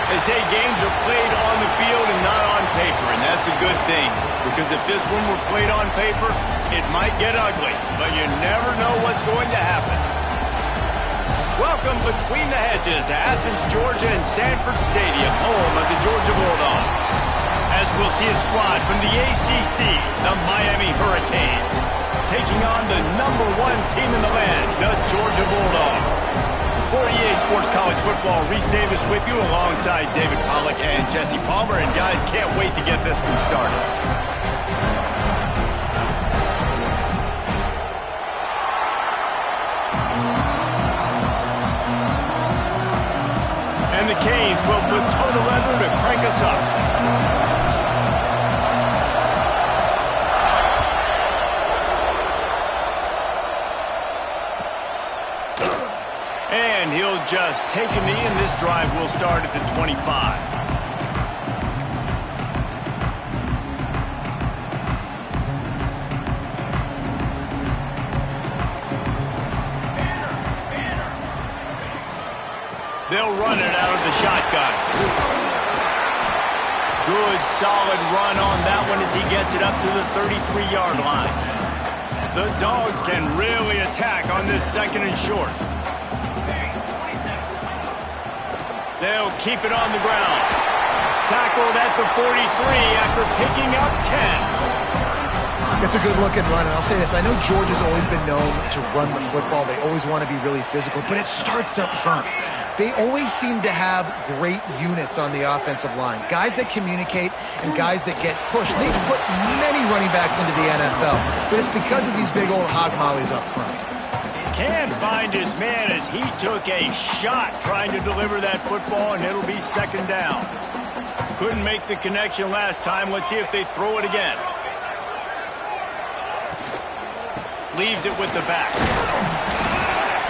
They say games are played on the field and not on paper, and that's a good thing. Because if this one were played on paper, it might get ugly, but you never know what's going to happen. Welcome between the hedges to Athens, Georgia and Sanford Stadium, home of the Georgia Bulldogs. As we'll see a squad from the ACC, the Miami Hurricanes, taking on the #1 team in the land, the Georgia Bulldogs. For EA Sports College Football, Reese Davis with you alongside David Pollack and Jesse Palmer. And guys, can't wait to get this one started. And the Canes will put total leather to crank us up. And he'll just take a knee, and this drive will start at the 25. They'll run it out of the shotgun. Good, solid run on that one as he gets it up to the 33-yard line. The Dogs can really attack on this 2nd and short. They'll keep it on the ground. Tackled at the 43 after picking up 10. It's a good-looking run, and I'll say this. I know Georgia's always been known to run the football. They always want to be really physical, but it starts up front. They always seem to have great units on the offensive line. Guys that communicate and guys that get pushed. They put many running backs into the NFL, but it's because of these big old hog mollies up front. Can't find his man as he took a shot trying to deliver that football, and it'll be 2nd down. Couldn't make the connection last time. Let's see if they throw it again. Leaves it with the back.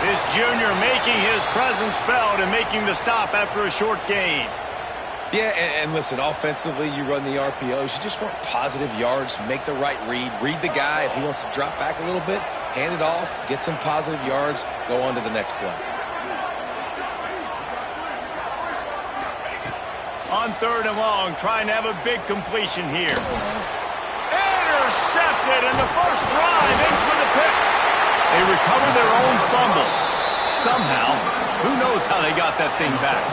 This junior making his presence felt and making the stop after a short gain. Yeah, and listen, offensively, you run the RPOs. You just want positive yards, make the right read the guy. If he wants to drop back a little bit, hand it off, get some positive yards, go on to the next play. On 3rd and long, trying to have a big completion here. Intercepted, and the first drive ends with a pick. They recover their own fumble. Somehow, who knows how they got that thing back.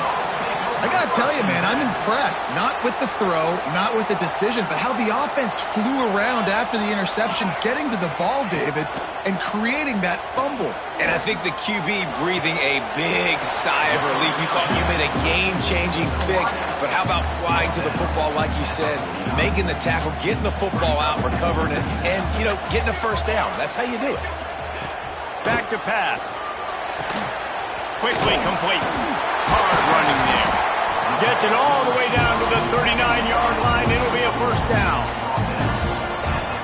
I got to tell you, man, I'm impressed. Not with the throw, not with the decision, but how the offense flew around after the interception, getting to the ball, David, and creating that fumble. And I think the QB breathing a big sigh of relief. You thought you made a game-changing pick, but how about flying to the football, like you said, making the tackle, getting the football out, recovering it, and, you know, getting a first down. That's how you do it. Back to pass. Quickly complete. Hard running there. Gets it all the way down to the 39-yard line. It'll be a first down.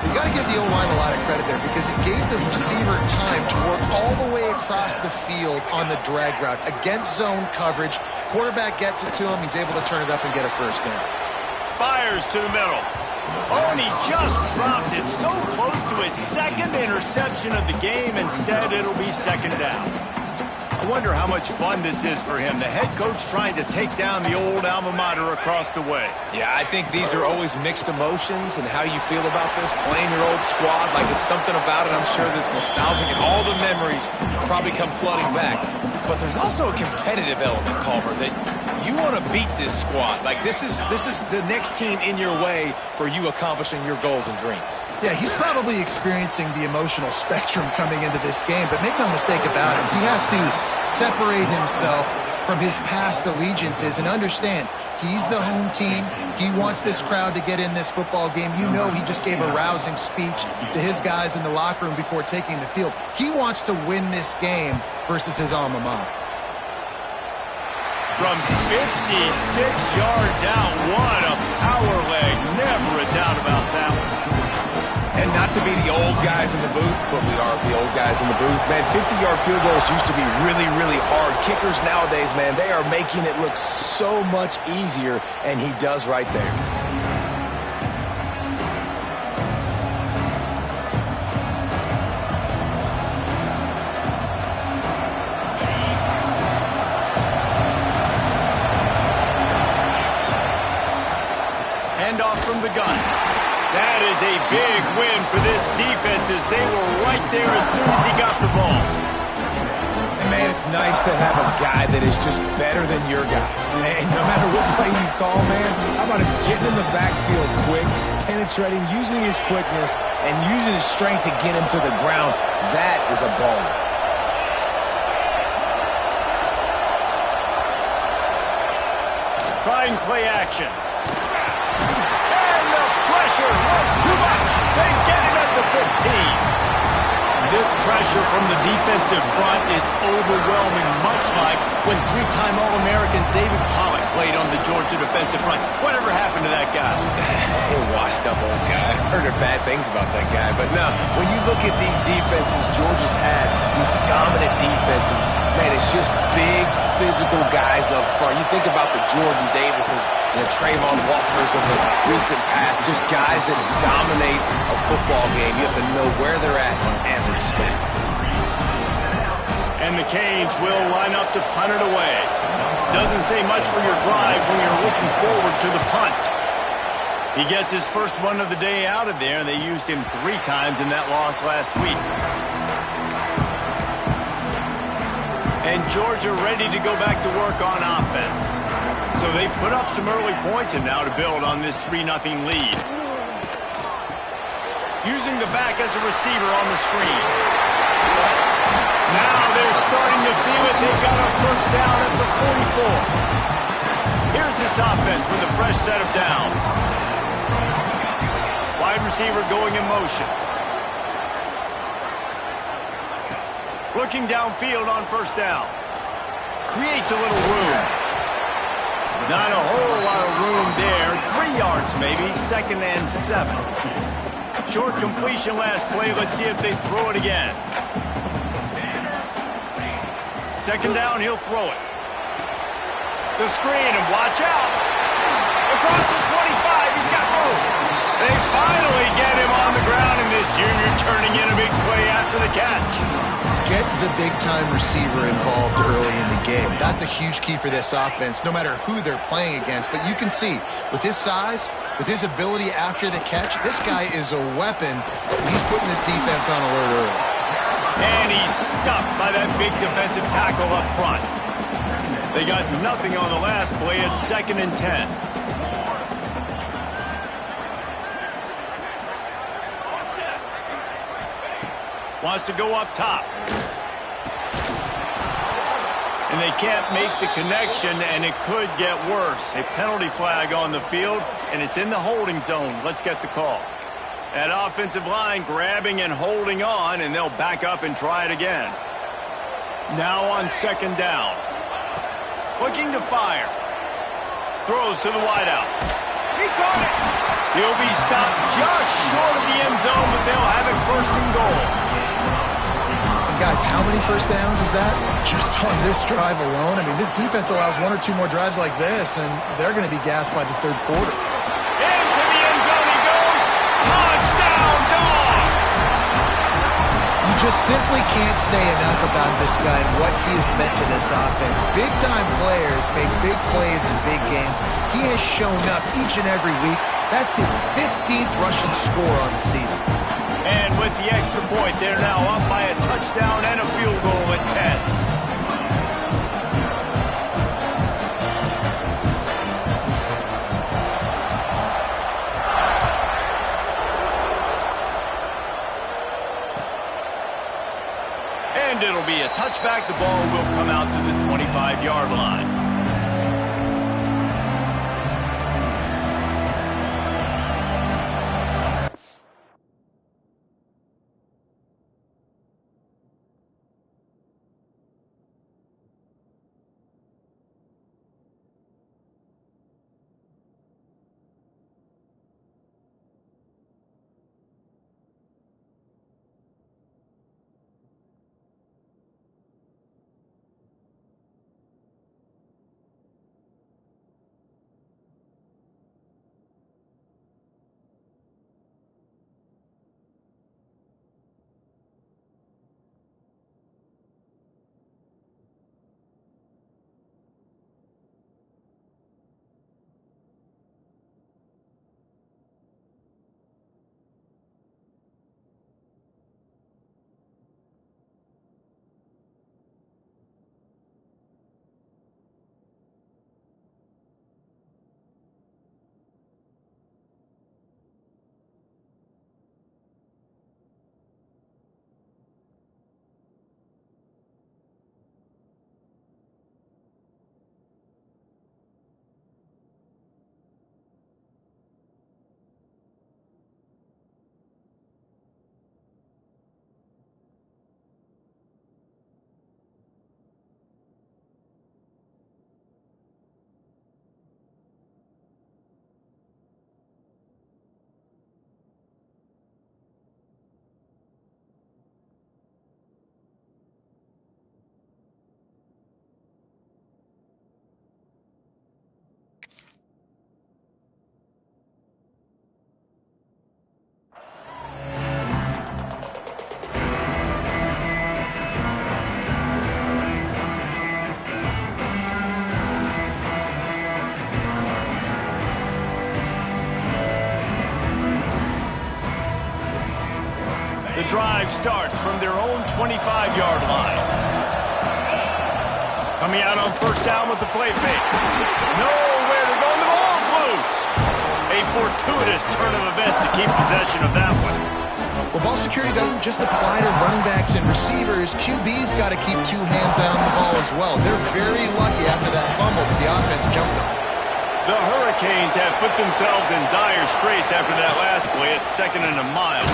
You got to give the O-line a lot of credit there because it gave the receiver time to work all the way across the field on the drag route against zone coverage. Quarterback gets it to him. He's able to turn it up and get a first down. Fires to the middle. Oh, and he just dropped it so close to his 2nd interception of the game. Instead, it'll be 2nd down. I wonder how much fun this is for him. The head coach trying to take down the old alma mater across the way. Yeah, I think these are always mixed emotions and how you feel about this, playing your old squad. Like, it's something about it, I'm sure, that's nostalgic, and all the memories probably come flooding back. But there's also a competitive element, Palmer, that you want to beat this squad. Like, this is the next team in your way for you accomplishing your goals and dreams. Yeah, he's probably experiencing the emotional spectrum coming into this game, but make no mistake about it, he has to separate himself from his past allegiances and understand he's the home team. He wants this crowd to get in this football game. You know, he just gave a rousing speech to his guys in the locker room before taking the field. He wants to win this game versus his alma mater. From 56 yards out, what a power leg. Never a doubt about that one. And not to be the old guys in the booth, but we are the old guys in the booth. Man, 50-yard field goals used to be really, really hard. Kickers nowadays, man, they are making it look so much easier, and he does right there. handoff from the gun. That is a big win for this defense as they were right there as soon as he got the ball. And man, it's nice to have a guy that is just better than your guys. And no matter what play you call, man, how about him getting in the backfield quick, penetrating, using his quickness, and using his strength to get him to the ground. That is a ball. Trying play action. And the pressure was too much. They get him at the 15. This pressure from the defensive front is overwhelming, much like when three-time All-American David Pollock played on the Georgia defensive front. Whatever happened to that guy? Hey, washed-up old guy. Heard bad things about that guy. But no, when you look at these defenses Georgia's had, these dominant defenses, man, it's just big, physical guys up front. You think about the Jordan Davises and the Trayvon Walkers of the recent past, just guys that dominate a football game. You have to know where they're at on every step. And the Canes will line up to punt it away. Doesn't say much for your drive when you're looking forward to the punt. He gets his first one of the day out of there, and they used him 3 times in that loss last week. And Georgia ready to go back to work on offense. So they've put up some early points and now to build on this 3-0 lead. Using the back as a receiver on the screen. Now they're starting to feel it. They've got a first down at the 44. Here's this offense with a fresh set of downs. Wide receiver going in motion. Looking downfield on first down. Creates a little room. Not a whole lot of room there. 3 yards maybe. 2nd and 7. Short completion last play. Let's see if they throw it again. 2nd down, he'll throw it. The screen, and watch out. Across the 25, he's got room. They finally get him on the ground, and this junior turning in a big play after the catch. Get the big-time receiver involved early in the game. That's a huge key for this offense, no matter who they're playing against. But you can see, with his size, with his ability after the catch, this guy is a weapon. He's putting this defense on alert early. And he's stuffed by that big defensive tackle up front. They got nothing on the last play. It's 2nd and 10. Wants to go up top. And they can't make the connection, and it could get worse. A penalty flag on the field, and it's in the holding zone. Let's get the call. That offensive line grabbing and holding on, and they'll back up and try it again. Now on 2nd down. Looking to fire. Throws to the wideout. He caught it. He'll be stopped just short of the end zone, but they'll have it 1st and goal. And guys, how many first downs is that? Just on this drive alone? I mean, this defense allows 1 or 2 more drives like this, and they're going to be gassed by the 3rd quarter. Into the end zone he goes. Touchdown, Dogs! You just simply can't say enough about this guy and what he has meant to this offense. Big-time players make big plays in big games. He has shown up each and every week. That's his 15th rushing score on the season. And with the extra point, they're now up by a touchdown and a field goal at 10. And it'll be a touchback. The ball will come out to the 25-yard line. drive starts from their own 25-yard line. Coming out on first down with the play fake. Nowhere to go, and the ball's loose. A fortuitous turn of events to keep possession of that one. Well, ball security doesn't just apply to running backs and receivers. QB's got to keep two hands on the ball as well. They're very lucky after that fumble that the offense jumped them. The Hurricanes have put themselves in dire straits after that last play at 2nd and a mile.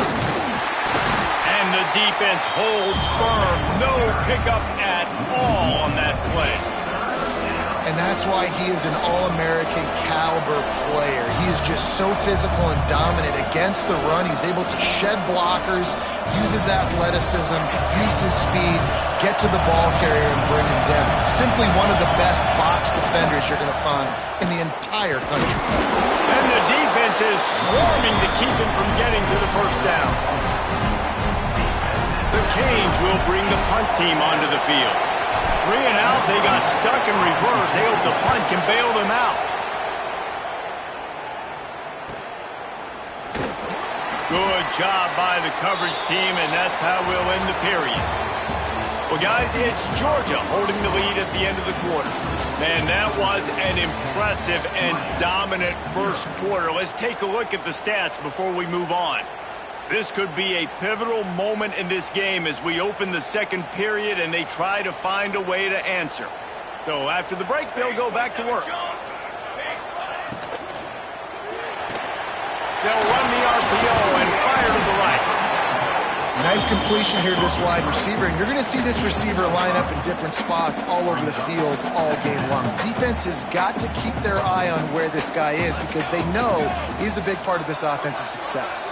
And the defense holds firm. No pickup at all on that play. And that's why he is an All-American caliber player. He is just so physical and dominant against the run. He's able to shed blockers, use his athleticism, use his speed, get to the ball carrier and bring him down. Simply one of the best box defenders you're going to find in the entire country. And the defense is swarming to keep him from getting to the first down. The Canes will bring the punt team onto the field. 3 and out, they got stuck in reverse. They hope the punt can bail them out. Good job by the coverage team, and that's how we'll end the period. Well, guys, it's Georgia holding the lead at the end of the quarter. Man, that was an impressive and dominant first quarter. Let's take a look at the stats before we move on. This could be a pivotal moment in this game as we open the second period and they try to find a way to answer. So after the break, they'll go back to work. They'll run the RPO and fire to the right. Nice completion here to this wide receiver, and you're going to see this receiver line up in different spots all over the field all game long. Defense has got to keep their eye on where this guy is because they know he's a big part of this offense's success.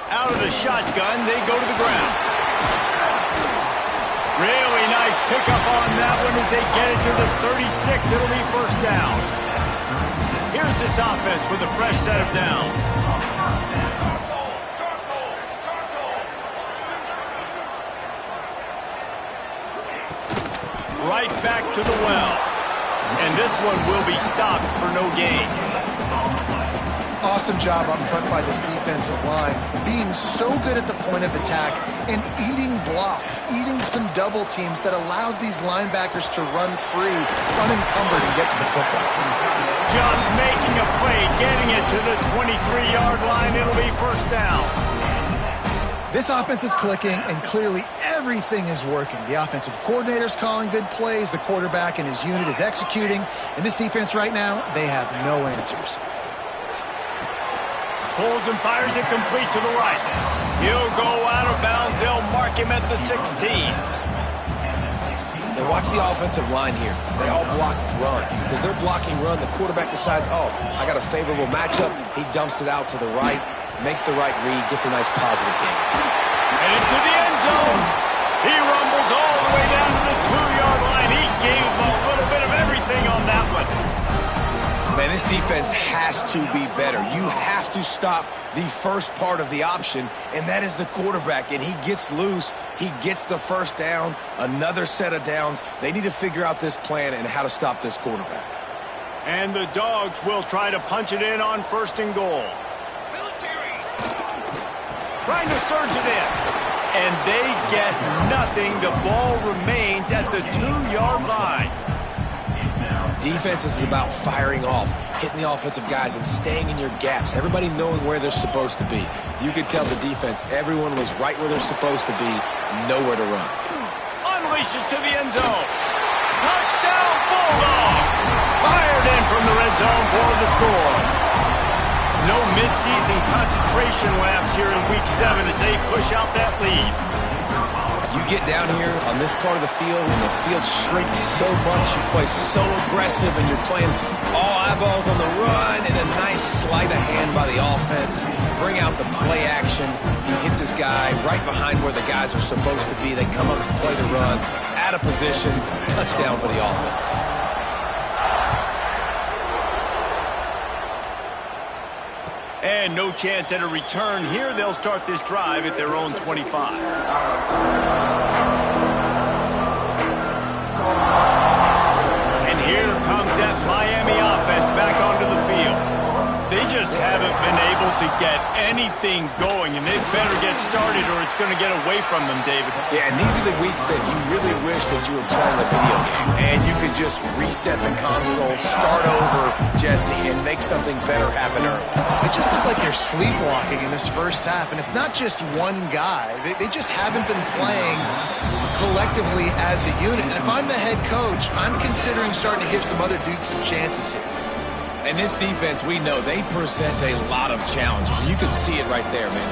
Out of the shotgun, they go to the ground. Really nice pickup on that one as they get it to the 36. It'll be first down. Here's this offense with a fresh set of downs. Right back to the well. And this one will be stopped for no gain. Awesome job up front by this defensive line, being so good at the point of attack and eating blocks, eating some double teams that allows these linebackers to run free, unencumbered, and get to the football. Just making a play, getting it to the 23-yard line. It'll be first down. This offense is clicking, and clearly everything is working. The offensive coordinator's calling good plays, the quarterback and his unit is executing, and this defense right now, they have no answers. Pulls and fires it complete to the right. He'll go out of bounds. They'll mark him at the 16. Now watch the offensive line here. They all block run. Because they're blocking run, the quarterback decides, oh, I got a favorable matchup. He dumps it out to the right, makes the right read, gets a nice positive gain. And into the end zone. He rumbles all the way down to the 2-yard line. He gave a little bit of everything on that one. Man, this defense has to be better. You have to stop the first part of the option, and that is the quarterback. And he gets loose. He gets the first down, another set of downs. They need to figure out this plan and how to stop this quarterback. And the Dogs will try to punch it in on first and goal. Trying to surge it in. And they get nothing. The ball remains at the 2-yard line. Defense is about firing off, hitting the offensive guys, and staying in your gaps. Everybody knowing where they're supposed to be. You could tell the defense, everyone was right where they're supposed to be, nowhere to run. Unleashes to the end zone. Touchdown, Bulldogs! Fired in from the red zone for the score. No midseason concentration laps here in Week 7 as they push out that lead. You get down here on this part of the field and the field shrinks so much, you play so aggressive and you're playing all eyeballs on the run and a nice sleight of hand by the offense. Bring out the play action. He hits his guy right behind where the guys are supposed to be. They come up to play the run, out of position, touchdown for the offense. And no chance at a return here. They'll start this drive at their own 25. And here comes that Miami offense back onto the field. They just haven't been able to get anything going, and they better get started or it's going to get away from them, David. Yeah, and these are the weeks that you really wish that you were playing a video game and you could just reset the console, start over, Jesse, and make something better happen early. It just looked like they're sleepwalking in this first half, and it's not just one guy. They just haven't been playing collectively as a unit. And if I'm the head coach, I'm considering starting to give some other dudes some chances here. And this defense, we know, they present a lot of challenges. You can see it right there, man.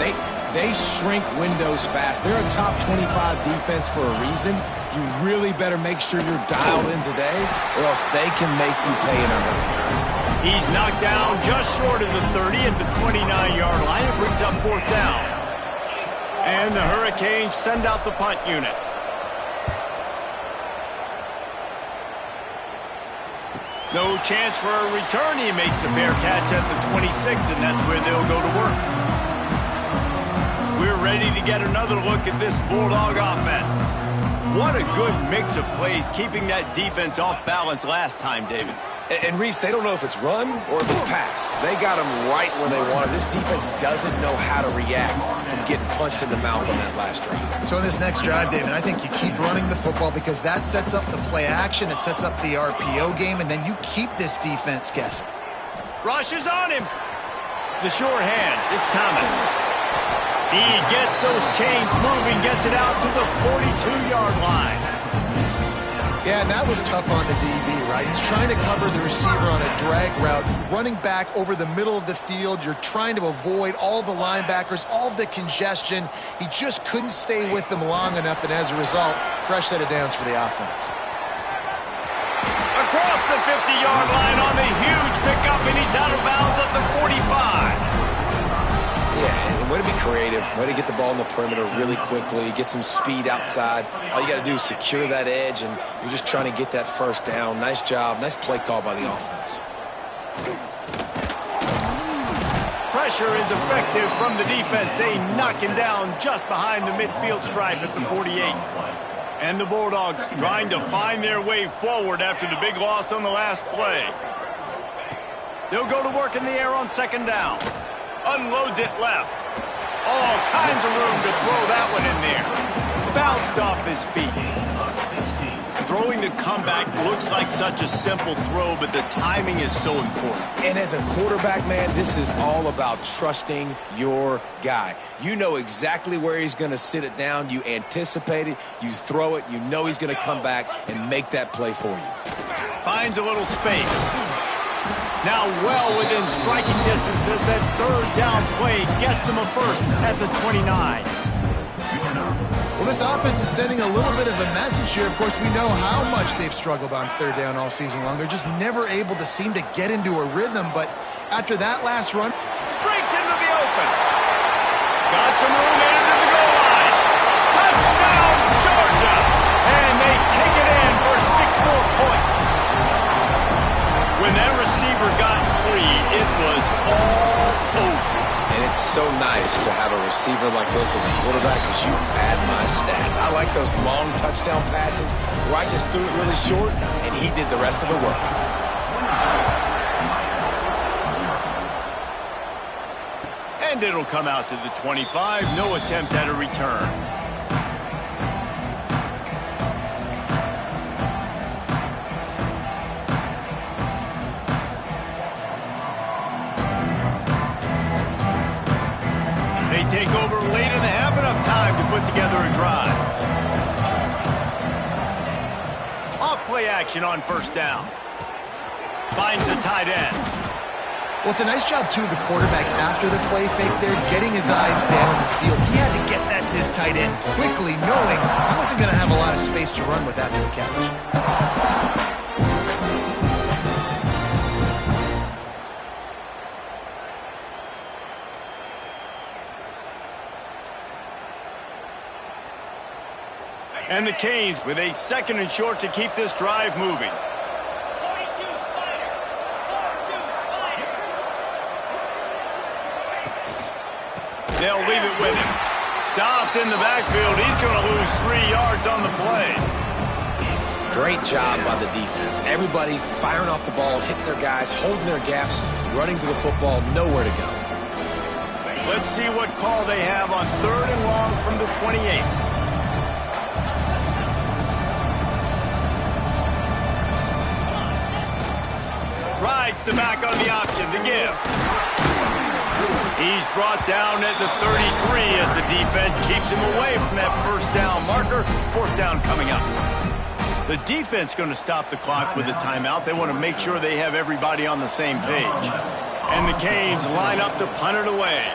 They shrink windows fast. They're a top 25 defense for a reason. You really better make sure you're dialed in today, or else they can make you pay in a hurry. He's knocked down just short of the 30 at the 29-yard line. It brings up 4th down. And the Hurricanes send out the punt unit. No chance for a return. He makes the fair catch at the 26, and that's where they'll go to work. We're ready to get another look at this Bulldog offense. What a good mix of plays, keeping that defense off balance last time, David. And Reese, they don't know if it's run or if it's pass. They got them right where they want it. This defense doesn't know how to react from getting punched in the mouth on that last drive. So in this next drive, David, I think you keep running the football because that sets up the play action, it sets up the RPO game, and then you keep this defense guessing. Rush is on him. The sure hands. It's Thomas. He gets those chains moving, gets it out to the 42-yard line. Yeah, and that was tough on the DB, right? He's trying to cover the receiver on a drag route, running back over the middle of the field. You're trying to avoid all the linebackers, all of the congestion. He just couldn't stay with them long enough, and as a result, fresh set of downs for the offense. Across the 50-yard line on the huge pickup, and he's out of bounds at the 45. Yeah, and way to be creative, way to get the ball in the perimeter really quickly, get some speed outside. All you got to do is secure that edge, and you're just trying to get that first down. Nice job, nice play call by the offense. Pressure is effective from the defense. They knock him down just behind the midfield stripe at the 48. And the Bulldogs trying to find their way forward after the big loss on the last play. They'll go to work in the air on 2nd down. Unloads it left. All kinds of room to throw that one in there. Bounced off his feet. Throwing the comeback looks like such a simple throw, but the timing is so important. And as a quarterback, man, this is all about trusting your guy. You know exactly where he's going to sit it down. You anticipate it. You throw it. You know he's going to come back and make that play for you. Finds a little space. Now well within striking distance as that 3rd down play gets him a first at the 29. Well, this offense is sending a little bit of a message here. Of course, we know how much they've struggled on 3rd down all season long. They're just never able to seem to get into a rhythm. But after that last run, breaks into the open. Got some room into the goal line. Touchdown, Georgia! And they take it in for 6 more points. When that receiver got free, it was all over. And it's so nice to have a receiver like this as a quarterback because you pad my stats. I like those long touchdown passes where I just threw it really short and he did the rest of the work. And it'll come out to the 25. No attempt at a return. Take over late in the half, enough time to put together a drive. Off play action on 1st down. Finds the tight end. well, it's a nice job, too, of the quarterback after the play fake there, getting his eyes down the field. He had to get that to his tight end quickly, knowing he wasn't going to have a lot of space to run with after the catch. And the Canes with a 2nd and short to keep this drive moving. They'll leave it with him. Stopped in the backfield. He's going to lose 3 yards on the play. Great job by the defense. Everybody firing off the ball, hitting their guys, holding their gaps, running to the football, nowhere to go. Let's see what call they have on 3rd and long from the 28. Rides the back on the option to give. He's brought down at the 33 as the defense keeps him away from that first down marker. 4th down coming up. The defense going to stop the clock with a timeout. They want to make sure they have everybody on the same page. And the Canes line up to punt it away.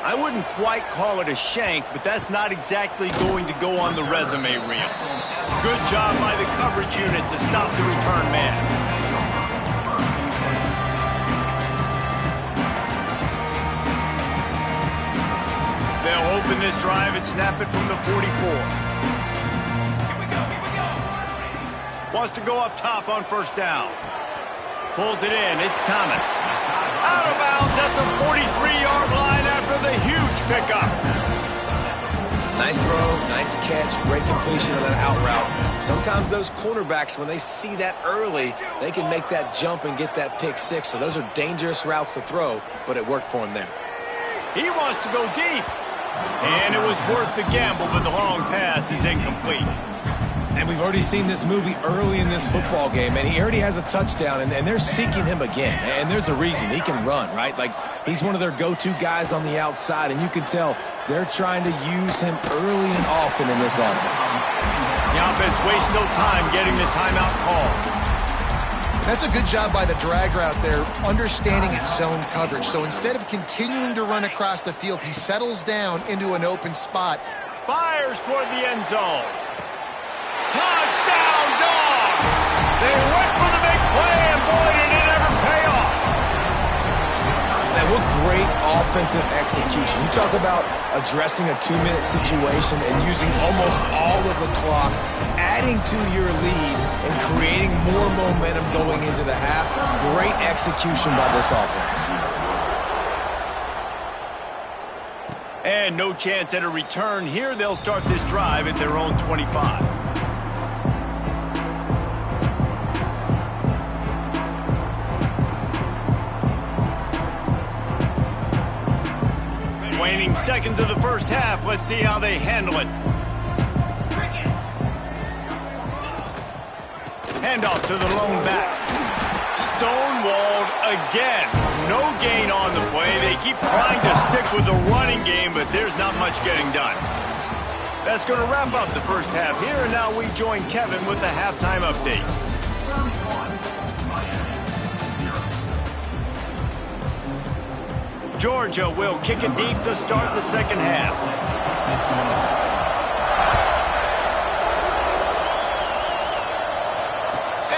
I wouldn't quite call it a shank, but that's not exactly going to go on the resume reel. Good job by the coverage unit to stop the return man. They'll open this drive and snap it from the 44. Wants to go up top on 1st down. Pulls it in. It's Thomas. Out of bounds at the 43-yard line after the huge pickup. Nice throw, nice catch, great completion of that out route. Sometimes those cornerbacks, when they see that early, they can make that jump and get that pick six. So those are dangerous routes to throw, but it worked for him there. He wants to go deep. And it was worth the gamble, but the long pass is incomplete. And we've already seen this movie early in this football game, and he already has a touchdown, and they're seeking him again. And there's a reason. He can run, right? Like, he's one of their go-to guys on the outside, and you can tell they're trying to use him early and often in this offense. The offense wastes no time getting the timeout call. That's a good job by the drag route there, understanding its zone coverage. So instead of continuing to run across the field, he settles down into an open spot. Fires toward the end zone. Touchdown, Dogs! They went for the big play, and boy, did it ever pay off. And what great offensive execution. You talk about addressing a 2-minute situation and using almost all of the clock, adding to your lead and creating more momentum going into the half. Great execution by this offense. And no chance at a return here. They'll start this drive at their own 25. Waning seconds of the first half. Let's see how they handle it. Handoff to the lone back. Stonewalled again. No gain on the play. They keep trying to stick with the running game, but there's not much getting done. That's going to wrap up the first half here, and now we join Kevin with the halftime update. Georgia will kick it deep to start the second half.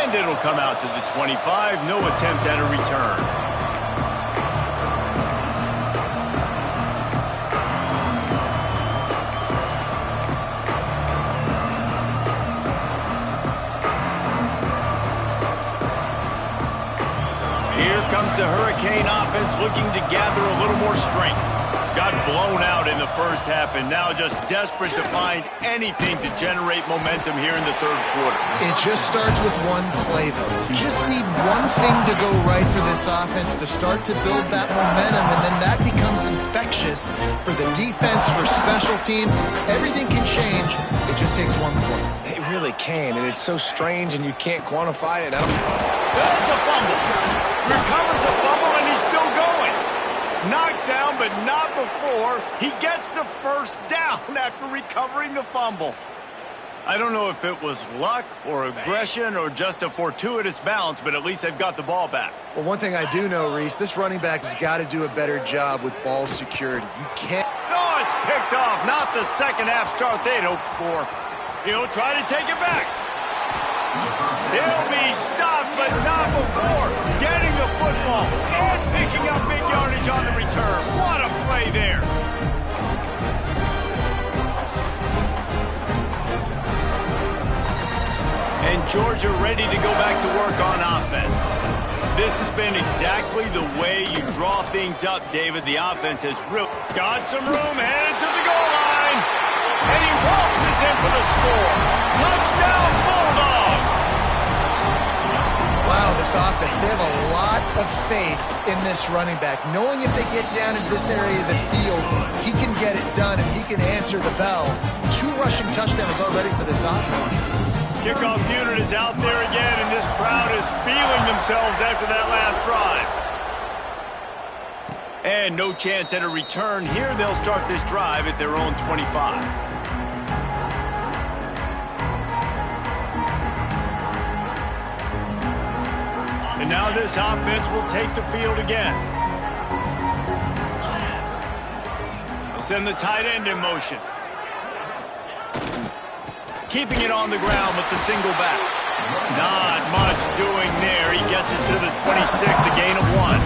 And it'll come out to the 25. No attempt at a return. Comes the Hurricane offense looking to gather a little more strength. Got blown out in the first half and now just desperate to find anything to generate momentum here in the third quarter. It just starts with one play, though. Just need one thing to go right for this offense to start to build that momentum, and then that becomes infectious for the defense, for special teams. Everything can change. It just takes one play. It really can, and it's so strange, and you can't quantify it. That's a fumble. Recovers the fumble, and he's still going. Knocked down, but not before. He gets the first down after recovering the fumble. I don't know if it was luck or aggression or just a fortuitous bounce, but at least they've got the ball back. Well, one thing I do know, Reese, this running back has got to do a better job with ball security. You can't... Oh, it's picked off. Not the second half start they'd hoped for. He'll try to take it back. He'll be stopped, but not before getting the football and picking up big yardage on the return. What a play there. And Georgia ready to go back to work on offense. This has been exactly the way you draw things up, David. The offense has really got some room, headed to the goal line. And he waltzes in for the score. Touchdown, Bulldogs. Wow, the offense, they have a lot of faith in this running back, knowing if they get down into this area of the field, he can get it done and he can answer the bell. 2 rushing touchdowns already for this offense. Kickoff unit is out there again, and this crowd is feeling themselves after that last drive. And no chance at a return here. They'll start this drive at their own 25. And now this offense will take the field again. They'll send the tight end in motion. Keeping it on the ground with the single back. Not much doing there. He gets it to the 26, a gain of 1.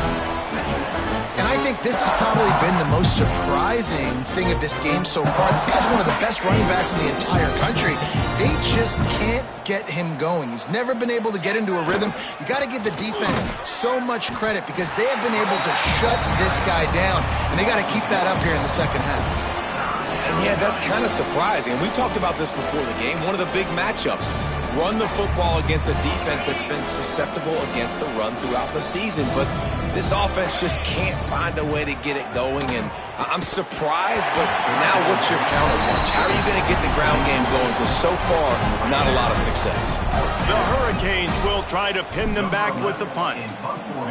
And I think this has probably been the most surprising thing of this game so far. This guy's one of the best running backs in the entire country. They just can't get him going. He's never been able to get into a rhythm. You got to give the defense so much credit because they have been able to shut this guy down, and they got to keep that up here in the second half. And yeah, that's kind of surprising. And we talked about this before the game. One of the big matchups. Run the football against a defense that's been susceptible against the run throughout the season. But this offense just can't find a way to get it going. And I'm surprised, but now what's your counterpunch? How are you going to get the ground game going? Because so far, not a lot of success. The Hurricanes will try to pin them back with the punt.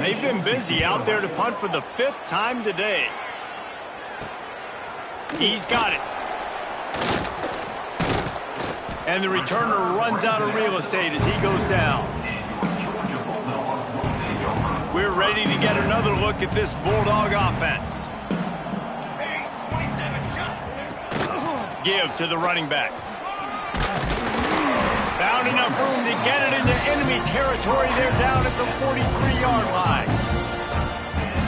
They've been busy out there to punt for the 5th time today. He's got it. And the returner runs out of real estate as he goes down. We're ready to get another look at this Bulldog offense. Give to the running back. Found enough room to get it into enemy territory. They're down at the 43-yard line.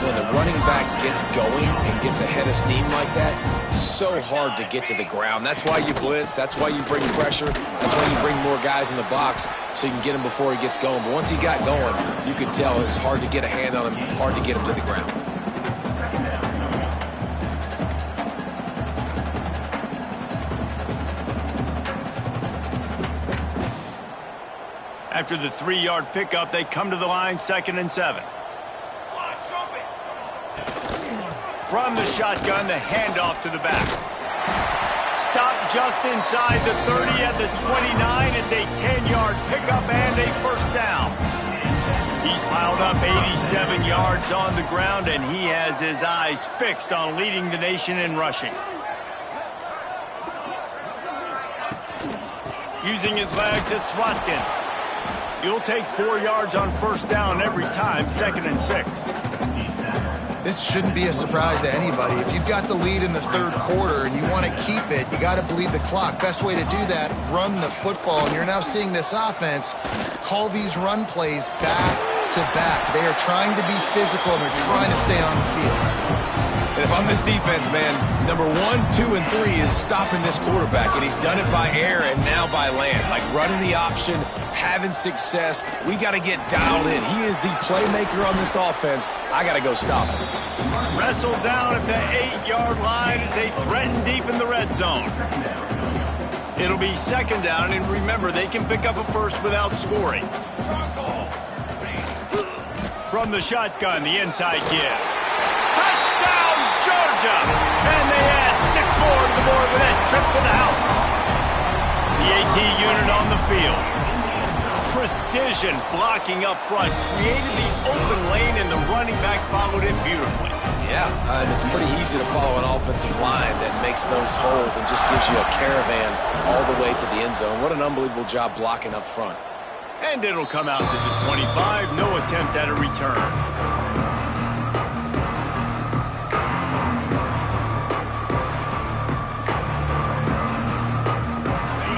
When the running back gets going and gets ahead of steam like that, so hard to get to the ground. That's why you blitz. That's why you bring pressure. That's why you bring more guys in the box so you can get him before he gets going. But once he got going, you could tell it was hard to get a hand on him, hard to get him to the ground. After the 3-yard pickup, they come to the line, 2nd and 7. From the shotgun, the handoff to the back. Stop just inside the 30 at the 29. It's a 10-yard pickup and a first down. He's piled up 87 yards on the ground, and he has his eyes fixed on leading the nation in rushing. Using his legs, it's Watkins. He'll take 4 yards on first down every time, 2nd and 6. This shouldn't be a surprise to anybody. If you've got the lead in the 3rd quarter and you want to keep it, you got to bleed the clock. Best way to do that, run the football. And you're now seeing this offense call these run plays back to back. They are trying to be physical and they're trying to stay on the field. And if I'm this defense, man, number 1, 2, and 3 is stopping this quarterback. And he's done it by air and now by land. Like running the option, having success. We got to get dialed in. He is the playmaker on this offense. I got to go stop him. Wrestled down at the 8-yard line as they threaten deep in the red zone. It'll be 2nd down, and remember, they can pick up a first without scoring. From the shotgun, the inside give. Touchdown, Georgia! And they add 6 more to the board with that trip to the house. The AT unit on the field. Precision blocking up front, created the open lane, and the running back followed it beautifully. Yeah, and it's pretty easy to follow an offensive line that makes those holes and just gives you a caravan all the way to the end zone. What an unbelievable job blocking up front. And it'll come out to the 25, no attempt at a return.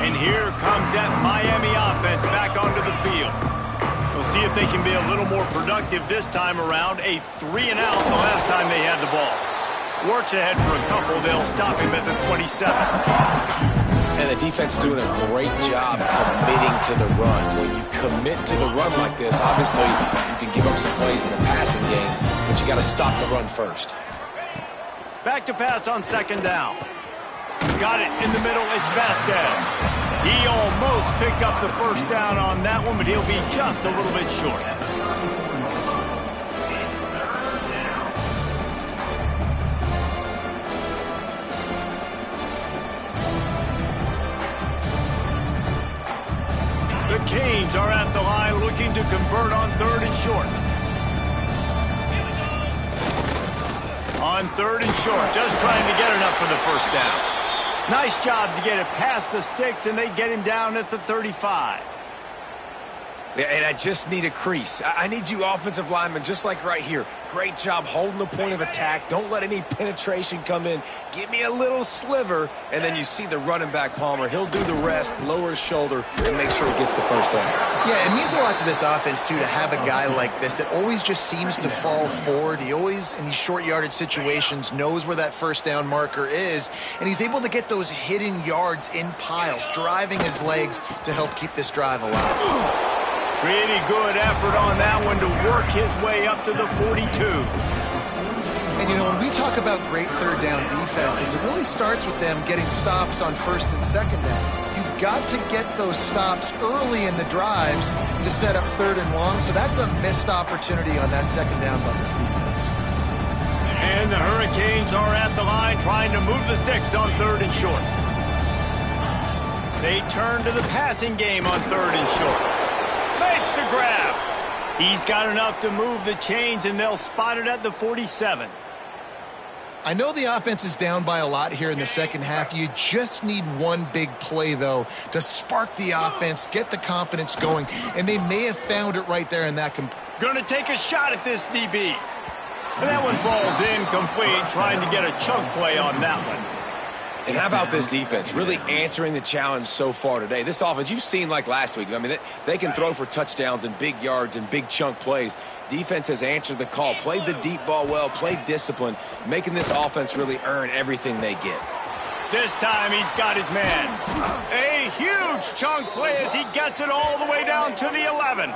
And here comes that Miami offense back onto the field. We'll see if they can be a little more productive this time around. A 3-and-out the last time they had the ball. Works ahead for a couple. They'll stop him at the 27. And the defense doing a great job committing to the run. When you commit to the run like this, obviously you can give up some plays in the passing game, but you got to stop the run first. Back to pass on 2nd down. Got it in the middle. It's Vasquez. He almost picked up the first down on that one, but he'll be just a little bit short. The Canes are at the line looking to convert on 3rd and short. On 3rd and short, just trying to get enough for the first down. Nice job to get it past the sticks, and they get him down at the 35. Yeah, and I just need a crease. I need you offensive linemen, just like right here. Great job holding the point of attack. Don't let any penetration come in. Give me a little sliver, and then you see the running back, Palmer. He'll do the rest, lower his shoulder, and make sure he gets the first down. Yeah, it means a lot to this offense, too, to have a guy like this that always just seems to fall forward. He always, in these short yardage situations, knows where that first down marker is, and he's able to get those hidden yards in piles, driving his legs to help keep this drive alive. Pretty good effort on that one to work his way up to the 42. And, you know, when we talk about great third down defenses, it really starts with them getting stops on 1st and 2nd down. You've got to get those stops early in the drives to set up 3rd and long, so that's a missed opportunity on that 2nd down by this defense. And the Hurricanes are at the line trying to move the sticks on 3rd and short. They turn to the passing game on 3rd and short. Makes the grab. He's got enough to move the chains, and they'll spot it at the 47. I know the offense is down by a lot here in the second half. You just need one big play, though, to spark the offense, get the confidence going, and they may have found it right there in that. Going to take a shot at this DB. And that one falls incomplete, trying to get a chunk play on that one. And how about this defense? Really answering the challenge so far today. This offense, you've seen like last week. I mean, they can throw for touchdowns and big yards and big chunk plays. Defense has answered the call, played the deep ball well, played discipline, making this offense really earn everything they get. This time he's got his man. A huge chunk play as he gets it all the way down to the 11.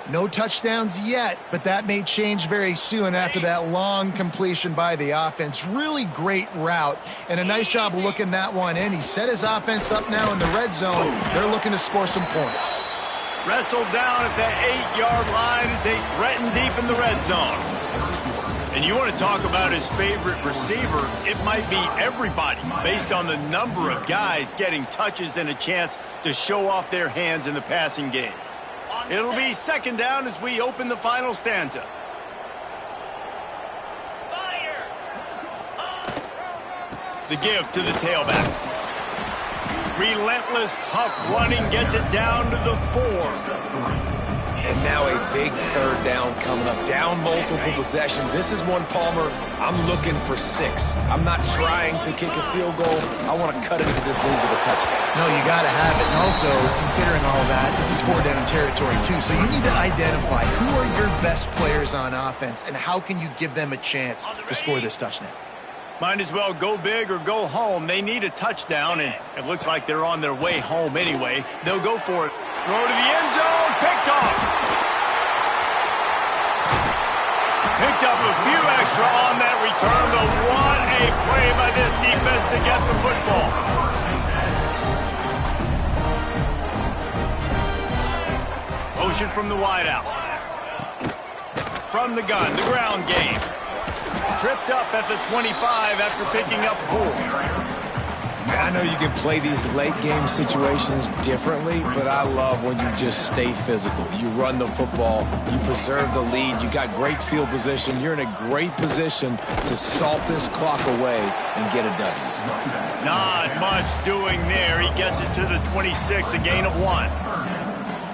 No touchdowns yet, but that may change very soon after that long completion by the offense. Really great route, and a nice job looking that one in. He set his offense up now in the red zone. They're looking to score some points. Wrestled down at the 8-yard line as they threaten deep in the red zone. And you want to talk about his favorite receiver, it might be everybody based on the number of guys getting touches and a chance to show off their hands in the passing game. It'll be 2nd down as we open the final stanza. The give to the tailback. Relentless, tough running gets it down to the 4. And now a big 3rd down coming up. Down multiple possessions. This is one, Palmer, I'm looking for 6. I'm not trying to kick a field goal. I want to cut into this lead with a touchdown. No, you got to have it. And also, considering all that, this is 4 down territory, too. So you need to identify who are your best players on offense and how can you give them a chance to score this touchdown. Might as well go big or go home. They need a touchdown, and it looks like they're on their way home anyway. They'll go for it. Throw to the end zone. Picked off. Picked up a few extra on that return, but what a play by this defense to get the football. Motion from the wideout. From the gun, the ground game. Tripped up at the 25 after picking up 4. And I know you can play these late game situations differently, but I love when you just stay physical. You run the football, you preserve the lead, you got great field position, you're in a great position to salt this clock away and get a W. Not much doing there. He gets it to the 26, a gain of 1.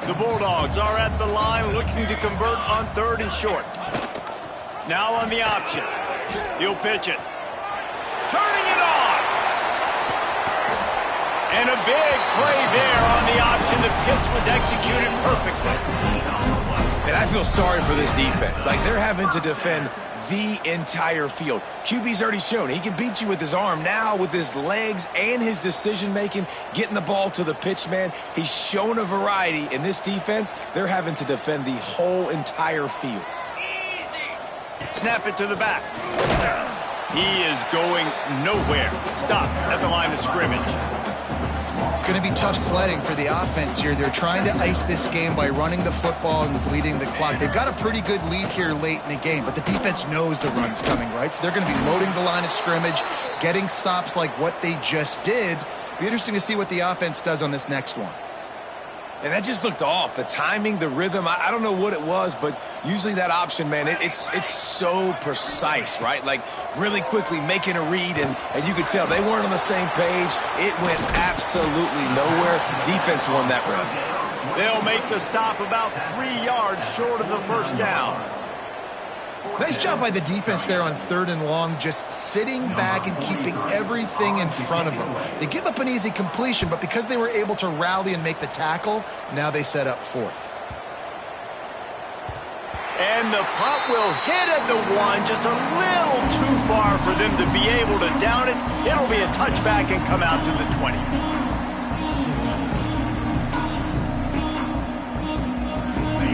The Bulldogs are at the line looking to convert on 3rd and short. Now on the option. He'll pitch it. Turning it on. And a big play there on the option. The pitch was executed perfectly. And I feel sorry for this defense. Like, they're having to defend the entire field. QB's already shown he can beat you with his arm. Now with his legs and his decision-making, getting the ball to the pitch man, he's shown a variety. In this defense, they're having to defend the whole entire field. Snap it to the back. He is going nowhere. Stop at the line of scrimmage. It's going to be tough sledding for the offense here. They're trying to ice this game by running the football and bleeding the clock. They've got a pretty good lead here late in the game, but the defense knows the run's coming, right? So they're going to be loading the line of scrimmage, getting stops like what they just did. Be interesting to see what the offense does on this next one. And that just looked off. The timing, the rhythm, I don't know what it was, but usually that option, man, it's so precise, right? Like really quickly making a read, and you could tell they weren't on the same page. It went absolutely nowhere. Defense won that run. They'll make the stop about 3 yards short of the first down. Nice job by the defense there on 3rd and long, just sitting back and keeping everything in front of them. They give up an easy completion, but because they were able to rally and make the tackle, now they set up 4th. And the punt will hit at the 1, just a little too far for them to be able to down it. It'll be a touchback and come out to the 20.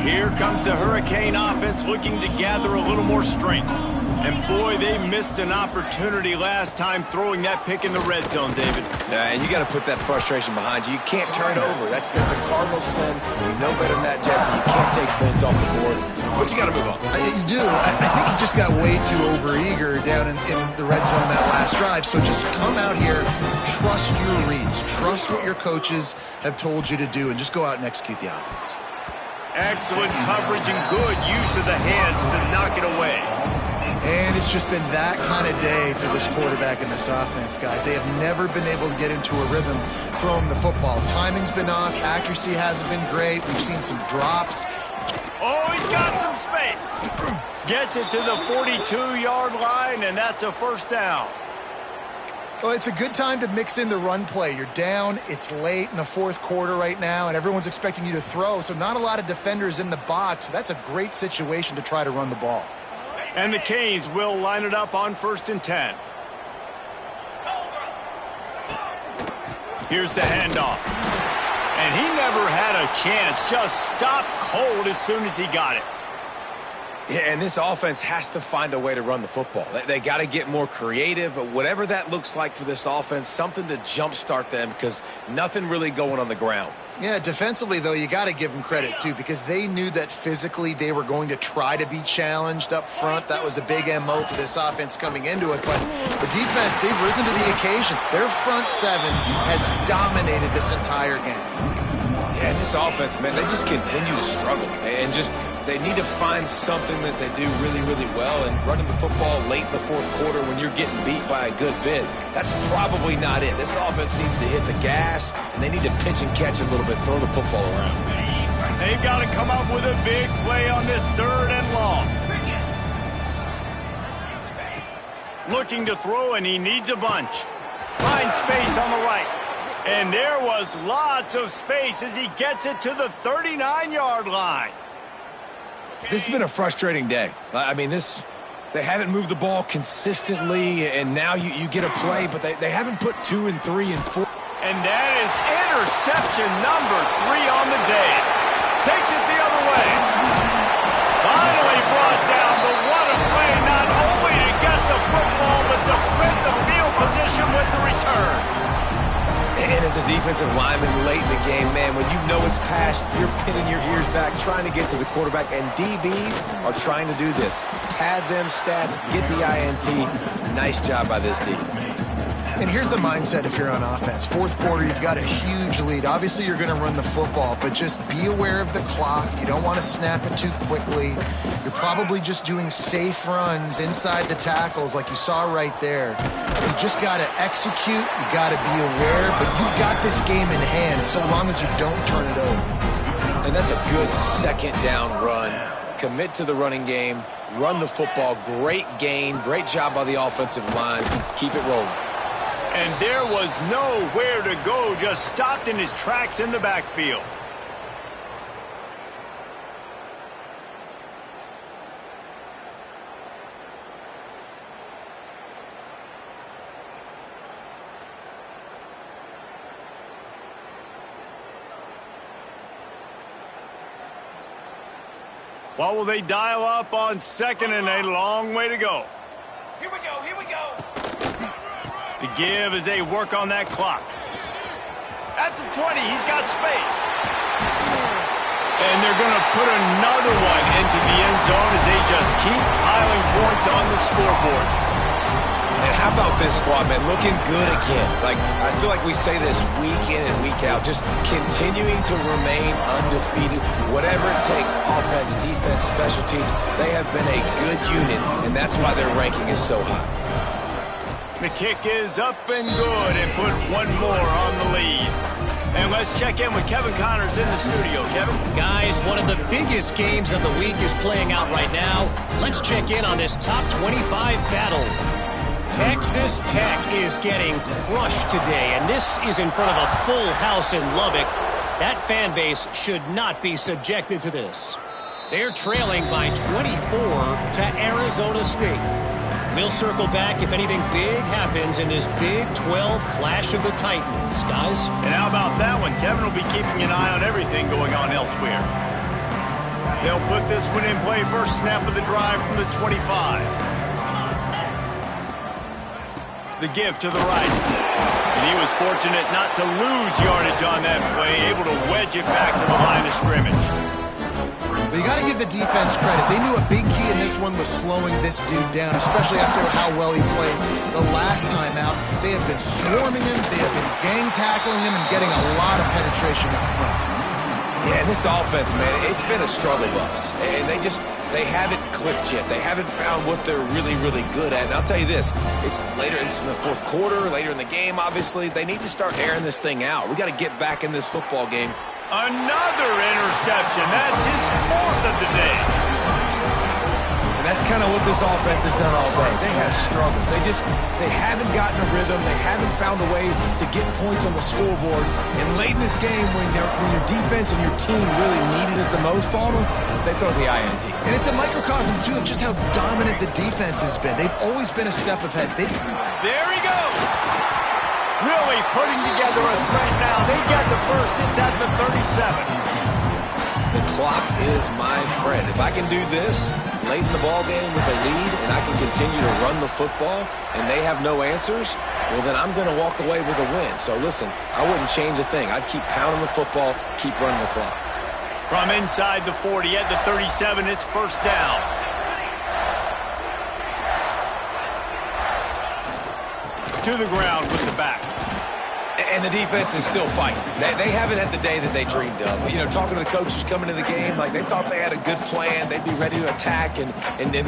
Here comes the Hurricane offense looking to gather a little more strength. And boy, they missed an opportunity last time throwing that pick in the red zone, David. And you got to put that frustration behind you. You can't turn it over. That's a cardinal sin. You know better than that, Jesse. You can't take points off the board. But you got to move on. You do. I think he just got way too overeager down in the red zone that last drive. So just come out here, trust your reads, trust what your coaches have told you to do, and just go out and execute the offense. Excellent coverage and good use of the hands to knock it away. And it's just been that kind of day for this quarterback and this offense, guys. They have never been able to get into a rhythm throwing the football. Timing's been off. Accuracy hasn't been great. We've seen some drops. Oh, he's got some space. Gets it to the 42-yard line, and that's a first down. Well, it's a good time to mix in the run play. You're down, it's late in the 4th quarter right now, and everyone's expecting you to throw, so not a lot of defenders in the box. So that's a great situation to try to run the ball. And the Canes will line it up on 1st and 10. Here's the handoff. And he never had a chance, just stopped cold as soon as he got it. Yeah, and this offense has to find a way to run the football. They got to get more creative, whatever that looks like for this offense, something to jumpstart them because nothing really going on the ground. Yeah, defensively, though, you got to give them credit, too, because they knew that physically they were going to try to be challenged up front. That was a big MO for this offense coming into it. But the defense, they've risen to the occasion. Their front 7 has dominated this entire game. Yeah, and this offense, man, they just continue to struggle. And just they need to find something that they do really, really well. And running the football late in the 4th quarter when you're getting beat by a good bit, that's probably not it. This offense needs to hit the gas, and they need to pitch and catch a little bit, throw the football around. They've got to come up with a big play on this 3rd and long. Looking to throw, and he needs a bunch. Finds space on the right. And there was lots of space as he gets it to the 39-yard line. This has been a frustrating day. I mean, they haven't moved the ball consistently, and now you get a play, but they haven't put 2 and 3 and 4. And that is interception number 3 on the day. Takes it the other way. Finally brought down, but what a play, not only to get the football, but to print the field position with the return. And as a defensive lineman late in the game, man, when you know it's past, you're pinning your ears back, trying to get to the quarterback, and DBs are trying to do this. Pad them stats, get the INT. Nice job by this D. And here's the mindset if you're on offense. 4th quarter, you've got a huge lead. Obviously, you're going to run the football, but just be aware of the clock. You don't want to snap it too quickly. You're probably just doing safe runs inside the tackles like you saw right there. You just got to execute. You got to be aware, but you've got this game in hand so long as you don't turn it over. And that's a good 2nd down run. Commit to the running game, run the football. Great gain. Great job by the offensive line. Keep it rolling. And there was nowhere to go, just stopped in his tracks in the backfield. What will they dial up on 2nd and a long way to go? Here we go, here we go. The give as they work on that clock. At the 20, he's got space. And they're going to put another one into the end zone as they just keep piling points on the scoreboard. And how about this squad, man? Looking good again. Like, I feel like we say this week in and week out, just continuing to remain undefeated. Whatever it takes, offense, defense, special teams, they have been a good unit, and that's why their ranking is so high. The kick is up and good and put one more on the lead. And let's check in with Kevin Connors in the studio. Kevin? Guys, one of the biggest games of the week is playing out right now. Let's check in on this top 25 battle. Texas Tech is getting crushed today, and this is in front of a full house in Lubbock. That fan base should not be subjected to this. They're trailing by 24 to Arizona State. We'll circle back if anything big happens in this Big 12 Clash of the Titans, guys. And how about that one? Kevin will be keeping an eye on everything going on elsewhere. They'll put this one in play first snap of the drive from the 25. The give to the right. And he was fortunate not to lose yardage on that play, able to wedge it back to the line of scrimmage. But you got to give the defense credit. They knew a big key in this one was slowing this dude down, especially after how well he played the last time out. They have been swarming him, they have been gang tackling him, and getting a lot of penetration up front. Yeah, and this offense, man, it's been a struggle bus. And they haven't clicked yet. They haven't found what they're really, really good at. And I'll tell you this, it's in the fourth quarter, later in the game, obviously. They need to start airing this thing out. We got to get back in this football game. Another interception. That's his fourth of the day. And that's kind of what this offense has done all day. They have struggled. They haven't gotten a rhythm. They haven't found a way to get points on the scoreboard. And late in this game, when your defense and your team really needed it the most, Palmer, they throw the INT. And it's a microcosm, too, of just how dominant the defense has been. They've always been a step ahead. There he goes. Really putting together a threat now. They get the first. It's at the 37. The clock is my friend. If I can do this late in the ball game with a lead and I can continue to run the football and they have no answers, well, then I'm going to walk away with a win. So, listen, I wouldn't change a thing. I'd keep pounding the football, keep running the clock. From inside the 40 at the 37, it's first down. To the ground with the back. And the defense is still fighting. They haven't had the day that they dreamed of. You know, talking to the coaches coming into the game, like they thought they had a good plan. They'd be ready to attack and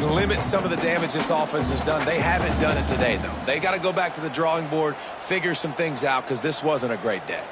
limit some of the damage this offense has done. They haven't done it today, though. They got to go back to the drawing board, figure some things out, because this wasn't a great day.